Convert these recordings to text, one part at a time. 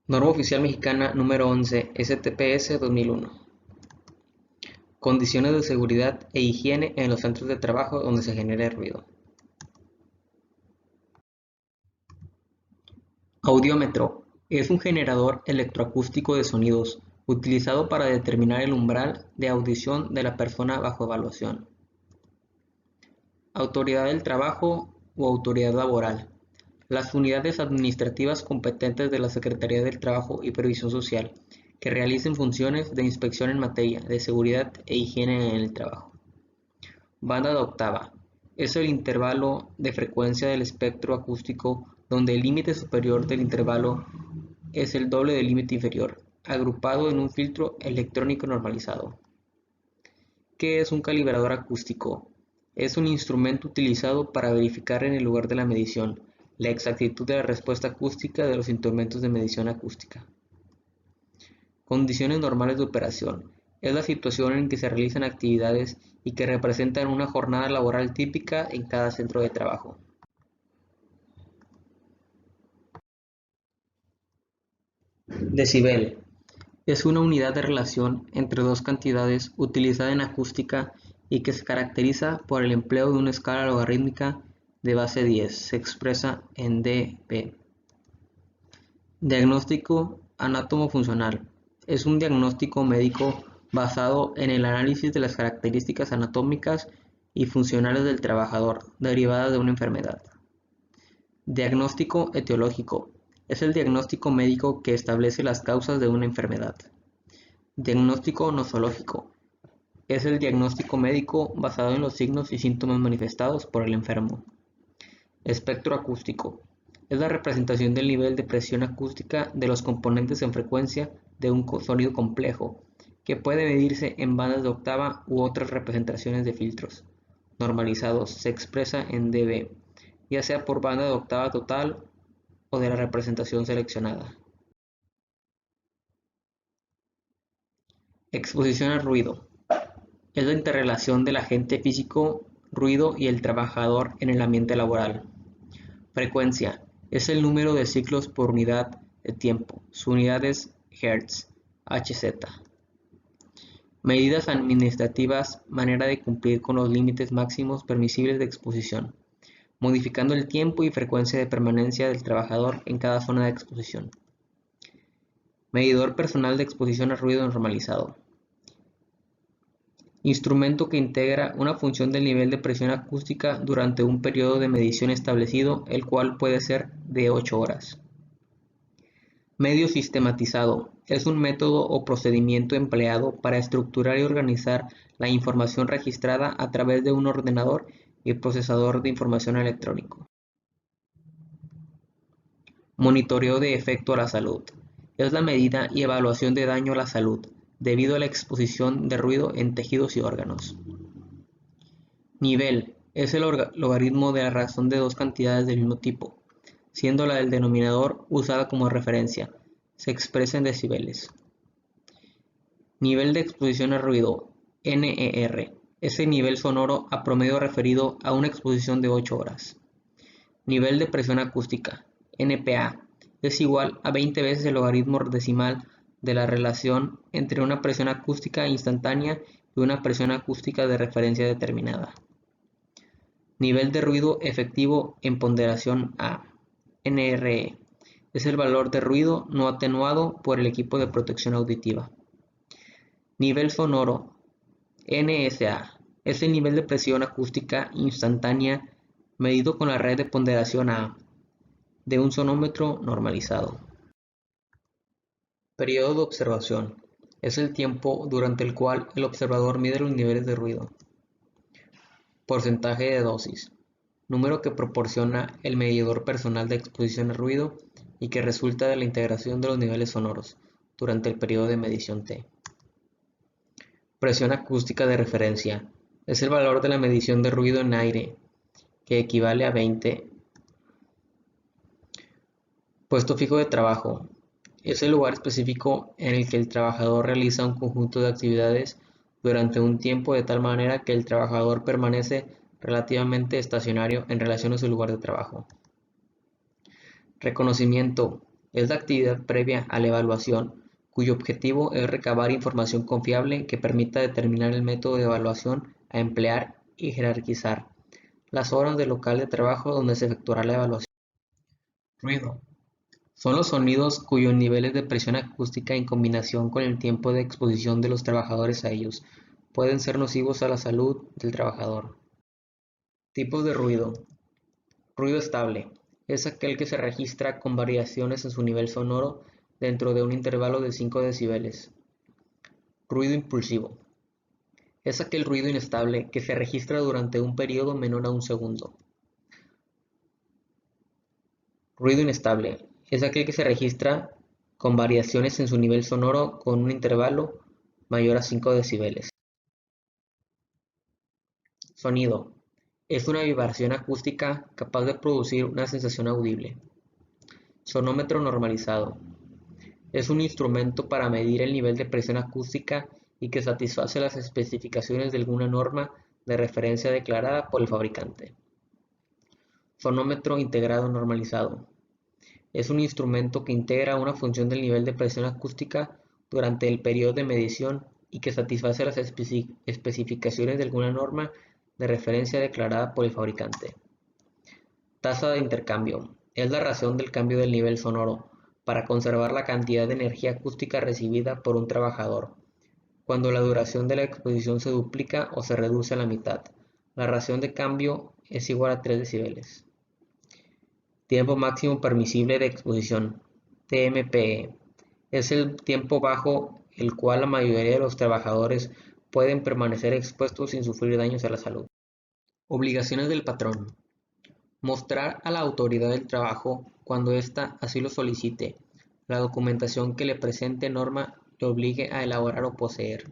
Norma Oficial Mexicana número 11, STPS 2001. Condiciones de seguridad e higiene en los centros de trabajo donde se genere ruido. Audiómetro es un generador electroacústico de sonidos utilizado para determinar el umbral de audición de la persona bajo evaluación. Autoridad del trabajo o autoridad laboral. Las unidades administrativas competentes de la Secretaría del Trabajo y Previsión Social que realicen funciones de inspección en materia de seguridad e higiene en el trabajo. Banda de octava. Es el intervalo de frecuencia del espectro acústico donde el límite superior del intervalo es el doble del límite inferior, agrupado en un filtro electrónico normalizado. ¿Qué es un calibrador acústico? Es un instrumento utilizado para verificar en el lugar de la medición la exactitud de la respuesta acústica de los instrumentos de medición acústica. Condiciones normales de operación. Es la situación en que se realizan actividades y que representan una jornada laboral típica en cada centro de trabajo. Decibel. Es una unidad de relación entre dos cantidades utilizada en acústica y que se caracteriza por el empleo de una escala logarítmica de base 10. Se expresa en dB. Diagnóstico anátomo-funcional. Es un diagnóstico médico basado en el análisis de las características anatómicas y funcionales del trabajador derivadas de una enfermedad. Diagnóstico etiológico. Es el diagnóstico médico que establece las causas de una enfermedad. Diagnóstico nosológico. Es el diagnóstico médico basado en los signos y síntomas manifestados por el enfermo. Espectro acústico. Es la representación del nivel de presión acústica de los componentes en frecuencia de un sonido complejo, que puede medirse en bandas de octava u otras representaciones de filtros normalizados. Se expresa en dB, ya sea por banda de octava total o de la representación seleccionada. Exposición al ruido. Es la interrelación del agente físico, ruido y el trabajador en el ambiente laboral. Frecuencia. Es el número de ciclos por unidad de tiempo. Su unidad es Hz, Hz. Medidas administrativas. Manera de cumplir con los límites máximos permisibles de exposición, modificando el tiempo y frecuencia de permanencia del trabajador en cada zona de exposición. Medidor personal de exposición a ruido normalizado. Instrumento que integra una función del nivel de presión acústica durante un periodo de medición establecido, el cual puede ser de 8 horas. Medio sistematizado. Es un método o procedimiento empleado para estructurar y organizar la información registrada a través de un ordenador y procesador de información electrónico. Monitoreo de efecto a la salud. Es la medida y evaluación de daño a la salud debido a la exposición de ruido en tejidos y órganos. Nivel. Es el logaritmo de la razón de dos cantidades del mismo tipo, siendo la del denominador usada como referencia. Se expresa en decibeles. Nivel de exposición a ruido, NER. Es el nivel sonoro a promedio referido a una exposición de 8 horas. Nivel de presión acústica, NPA. Es igual a 20 veces el logaritmo decimal de la relación entre una presión acústica instantánea y una presión acústica de referencia determinada. Nivel de ruido efectivo en ponderación A, NRE. Es el valor de ruido no atenuado por el equipo de protección auditiva. Nivel sonoro, NSA. Es el nivel de presión acústica instantánea medido con la red de ponderación A de un sonómetro normalizado. Periodo de observación. Es el tiempo durante el cual el observador mide los niveles de ruido. Porcentaje de dosis. Número que proporciona el medidor personal de exposición al ruido y que resulta de la integración de los niveles sonoros durante el periodo de medición T. Presión acústica de referencia. Es el valor de la medición de ruido en aire, que equivale a 20. Puesto fijo de trabajo. Es el lugar específico en el que el trabajador realiza un conjunto de actividades durante un tiempo de tal manera que el trabajador permanece relativamente estacionario en relación a su lugar de trabajo. Reconocimiento. Es la actividad previa a la evaluación, cuyo objetivo es recabar información confiable que permita determinar el método de evaluación a emplear y jerarquizar las horas del local de trabajo donde se efectuará la evaluación. Ruido. Son los sonidos cuyos niveles de presión acústica en combinación con el tiempo de exposición de los trabajadores a ellos pueden ser nocivos a la salud del trabajador. Tipos de ruido. Ruido estable. Es aquel que se registra con variaciones en su nivel sonoro dentro de un intervalo de 5 decibeles. Ruido impulsivo. Es aquel ruido inestable que se registra durante un periodo menor a un segundo. Ruido inestable. Es aquel que se registra con variaciones en su nivel sonoro con un intervalo mayor a 5 decibeles. Sonido. Es una vibración acústica capaz de producir una sensación audible. Sonómetro normalizado. Es un instrumento para medir el nivel de presión acústica y que satisface las especificaciones de alguna norma de referencia declarada por el fabricante. Sonómetro integrado normalizado. Es un instrumento que integra una función del nivel de presión acústica durante el periodo de medición y que satisface las especificaciones de alguna norma de referencia declarada por el fabricante. Tasa de intercambio. Es la razón del cambio del nivel sonoro para conservar la cantidad de energía acústica recibida por un trabajador, cuando la duración de la exposición se duplica o se reduce a la mitad. La razón de cambio es igual a 3 decibeles. Tiempo máximo permisible de exposición, TMPE. Es el tiempo bajo el cual la mayoría de los trabajadores pueden permanecer expuestos sin sufrir daños a la salud. Obligaciones del patrón. Mostrar a la autoridad del trabajo, cuando ésta así lo solicite, la documentación que le presente norma le obligue a elaborar o poseer.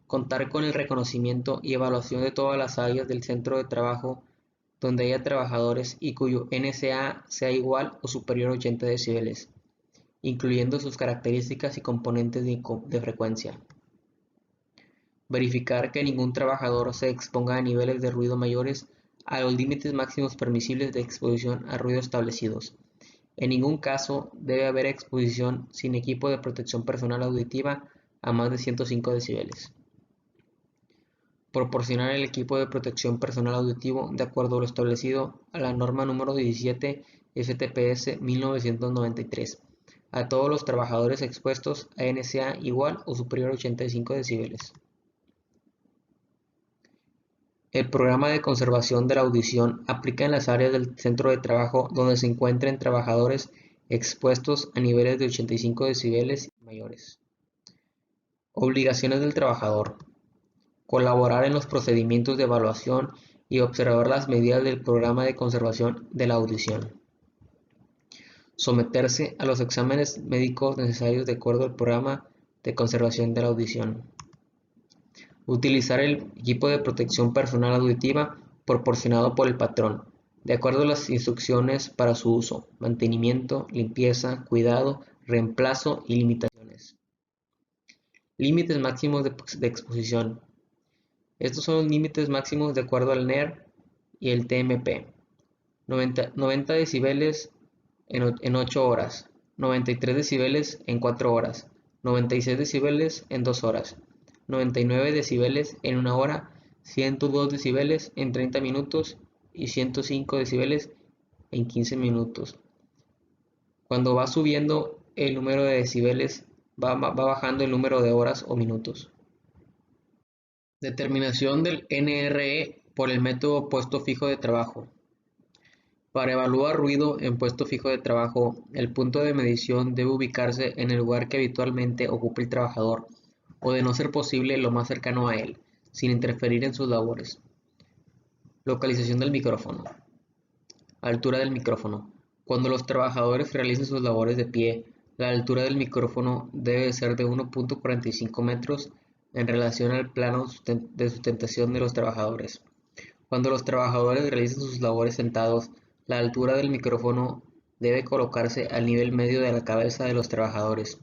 Contar con el reconocimiento y evaluación de todas las áreas del centro de trabajo donde haya trabajadores y cuyo NSA sea igual o superior a 80 decibeles, incluyendo sus características y componentes de frecuencia. Verificar que ningún trabajador se exponga a niveles de ruido mayores a los límites máximos permisibles de exposición a ruido establecidos. En ningún caso debe haber exposición sin equipo de protección personal auditiva a más de 105 decibeles. Proporcionar el equipo de protección personal auditivo de acuerdo a lo establecido a la norma número 17 STPS 1993 a todos los trabajadores expuestos a NSA igual o superior a 85 decibeles. El programa de conservación de la audición aplica en las áreas del centro de trabajo donde se encuentren trabajadores expuestos a niveles de 85 decibeles y mayores. Obligaciones del trabajador. Colaborar en los procedimientos de evaluación y observar las medidas del programa de conservación de la audición. Someterse a los exámenes médicos necesarios de acuerdo al programa de conservación de la audición. Utilizar el equipo de protección personal auditiva proporcionado por el patrón, de acuerdo a las instrucciones para su uso, mantenimiento, limpieza, cuidado, reemplazo y limitaciones. Límites máximos de exposición. Estos son los límites máximos de acuerdo al NER y el TMP. 90 decibeles en 8 horas, 93 decibeles en 4 horas, 96 decibeles en 2 horas, 99 decibeles en 1 hora, 102 decibeles en 30 minutos y 105 decibeles en 15 minutos. Cuando va subiendo el número de decibeles, va bajando el número de horas o minutos. Determinación del NRE por el método puesto fijo de trabajo. Para evaluar ruido en puesto fijo de trabajo, el punto de medición debe ubicarse en el lugar que habitualmente ocupe el trabajador, o de no ser posible lo más cercano a él, sin interferir en sus labores. Localización del micrófono. Altura del micrófono. Cuando los trabajadores realicen sus labores de pie, la altura del micrófono debe ser de 1.45 metros en relación al plano de sustentación de los trabajadores. Cuando los trabajadores realicen sus labores sentados, la altura del micrófono debe colocarse al nivel medio de la cabeza de los trabajadores.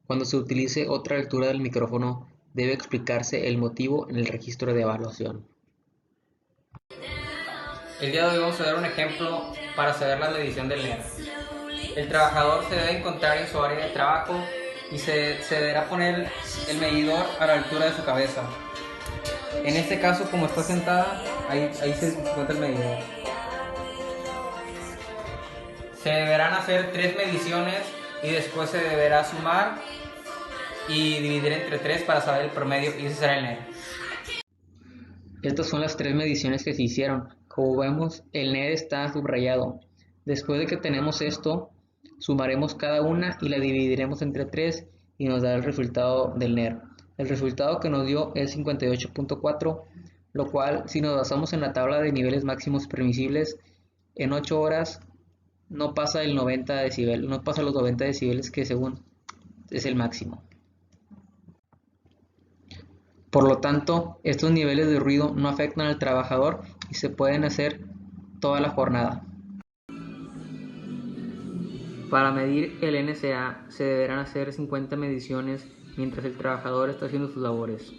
Cuando se utilice otra altura del micrófono, debe explicarse el motivo en el registro de evaluación. El día de hoy vamos a dar un ejemplo para saber la medición del NER. El trabajador se debe encontrar en su área de trabajo y se deberá poner el medidor a la altura de su cabeza. En este caso, como está sentada, ahí se encuentra el medidor. Se deberán hacer 3 mediciones y después se deberá sumar y dividir entre 3 para saber el promedio, y ese será el NER. Estas son las 3 mediciones que se hicieron. Como vemos, el NER está subrayado. Después de que tenemos esto, sumaremos cada una y la dividiremos entre 3 y nos dará el resultado del NER. El resultado que nos dio es 58.4, lo cual, si nos basamos en la tabla de niveles máximos permisibles, en 8 horas no pasa los 90 decibeles que según es el máximo. Por lo tanto, estos niveles de ruido no afectan al trabajador y se pueden hacer toda la jornada. Para medir el NSA se deberán hacer 50 mediciones mientras el trabajador está haciendo sus labores.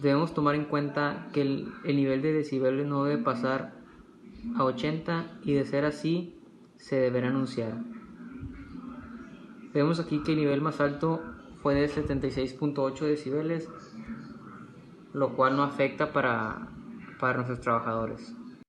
Debemos tomar en cuenta que el nivel de decibeles no debe pasar a 80 y de ser así se deberá anunciar. Vemos aquí que el nivel más alto fue de 76.8 decibeles, lo cual no afecta para nuestros trabajadores.